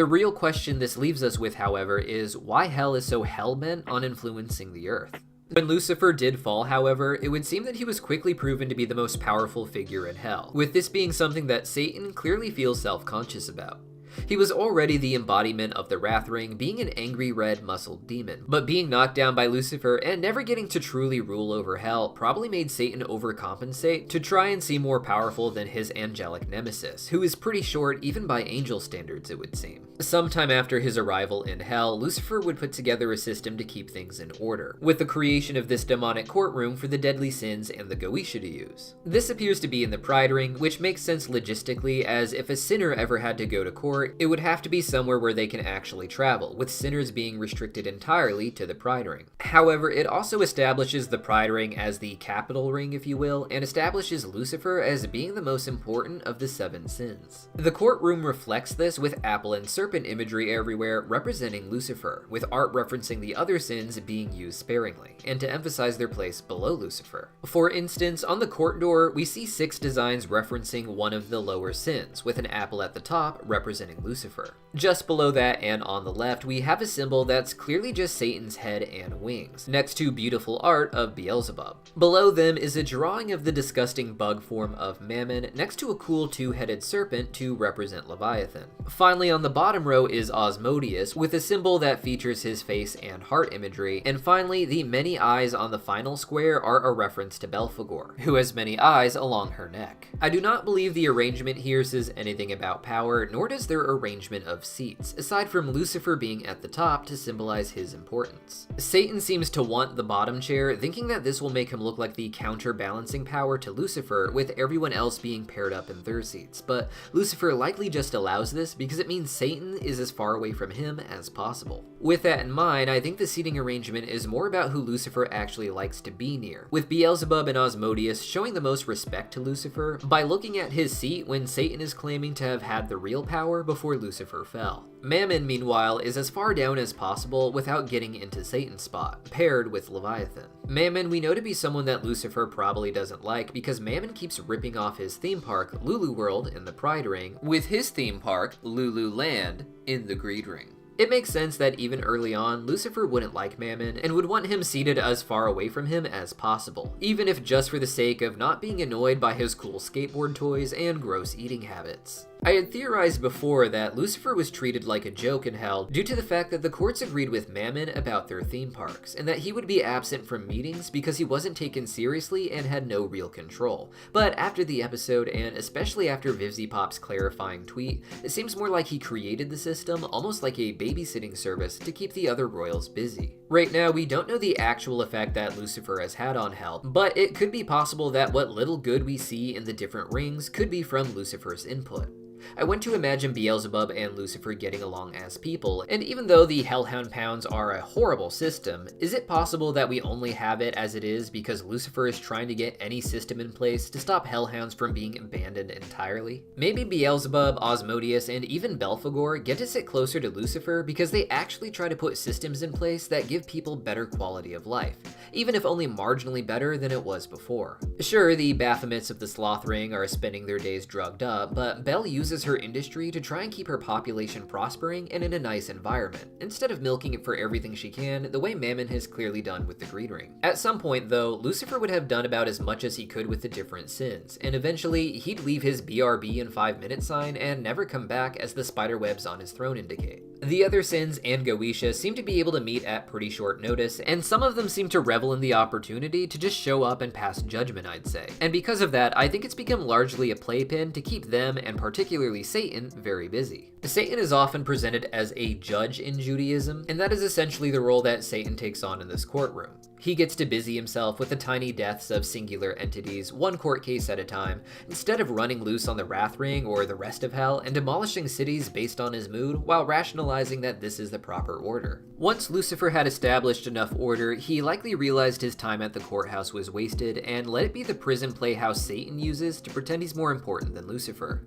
The real question this leaves us with, however, is why hell is so hellbent on influencing the earth. When Lucifer did fall, however, it would seem that he was quickly proven to be the most powerful figure in hell, with this being something that Satan clearly feels self-conscious about. He was already the embodiment of the Wrath Ring, being an angry red muscled demon, but being knocked down by Lucifer and never getting to truly rule over hell probably made Satan overcompensate to try and seem more powerful than his angelic nemesis, who is pretty short even by angel standards, it would seem. Sometime after his arrival in hell, Lucifer would put together a system to keep things in order, with the creation of this demonic courtroom for the deadly sins and the Goetia to use. This appears to be in the Pride Ring, which makes sense logistically, as if a sinner ever had to go to court, it would have to be somewhere where they can actually travel, with sinners being restricted entirely to the Pride Ring. However, it also establishes the Pride Ring as the capital ring, if you will, and establishes Lucifer as being the most important of the 7 sins. The courtroom reflects this with apple and serpent imagery everywhere representing Lucifer, with art referencing the other sins being used sparingly, and to emphasize their place below Lucifer. For instance, on the court door, we see 6 designs referencing one of the lower sins, with an apple at the top representing Lucifer. Just below that and on the left, we have a symbol that's clearly just Satan's head and wings, next to beautiful art of Beelzebub. Below them is a drawing of the disgusting bug form of Mammon, next to a cool 2-headed serpent to represent Leviathan. Finally, on the bottom row is Asmodeus, with a symbol that features his face and heart imagery, and finally, the many eyes on the final square are a reference to Belphegor, who has many eyes along her neck. I do not believe the arrangement here says anything about power, nor does their arrangement of seats, aside from Lucifer being at the top to symbolize his importance. Satan seems to want the bottom chair, thinking that this will make him look like the counterbalancing power to Lucifer, with everyone else being paired up in their seats, but Lucifer likely just allows this because it means Satan is as far away from him as possible. With that in mind, I think the seating arrangement is more about who Lucifer actually likes to be near, with Beelzebub and Asmodeus showing the most respect to Lucifer by looking at his seat when Satan is claiming to have had the real power before Lucifer fell. Mammon, meanwhile, is as far down as possible without getting into Satan's spot, paired with Leviathan. Mammon we know to be someone that Lucifer probably doesn't like because Mammon keeps ripping off his theme park, Lulu World, in the Pride Ring, with his theme park, Lulu Land, in the Greed Ring. It makes sense that even early on, Lucifer wouldn't like Mammon and would want him seated as far away from him as possible, even if just for the sake of not being annoyed by his cool skateboard toys and gross eating habits. I had theorized before that Lucifer was treated like a joke in hell due to the fact that the courts agreed with Mammon about their theme parks, and that he would be absent from meetings because he wasn't taken seriously and had no real control. But after the episode, and especially after Vivziepop's clarifying tweet, it seems more like he created the system, almost like a babysitting service, to keep the other royals busy. Right now, we don't know the actual effect that Lucifer has had on hell, but it could be possible that what little good we see in the different rings could be from Lucifer's input. I want to imagine Beelzebub and Lucifer getting along as people, and even though the Hellhound Pounds are a horrible system, is it possible that we only have it as it is because Lucifer is trying to get any system in place to stop Hellhounds from being abandoned entirely? Maybe Beelzebub, Asmodeus, and even Belphegor get to sit closer to Lucifer because they actually try to put systems in place that give people better quality of life, even if only marginally better than it was before. Sure, the Baphomets of the Sloth Ring are spending their days drugged up, but Bel uses her industry to try and keep her population prospering and in a nice environment, instead of milking it for everything she can, the way Mammon has clearly done with the Greed Ring. At some point, though, Lucifer would have done about as much as he could with the different sins, and eventually, he'd leave his BRB in 5-minute sign and never come back, as the spiderwebs on his throne indicate. The other sins and Goetia seem to be able to meet at pretty short notice, and some of them seem to revel in the opportunity to just show up and pass judgment, I'd say. And because of that, I think it's become largely a playpen to keep them, and particularly Satan, very busy. Satan is often presented as a judge in Judaism, and that is essentially the role that Satan takes on in this courtroom. He gets to busy himself with the tiny deaths of singular entities, one court case at a time, instead of running loose on the Wrath Ring or the rest of hell and demolishing cities based on his mood while rationalizing that this is the proper order. Once Lucifer had established enough order, he likely realized his time at the courthouse was wasted and let it be the prison playhouse Satan uses to pretend he's more important than Lucifer.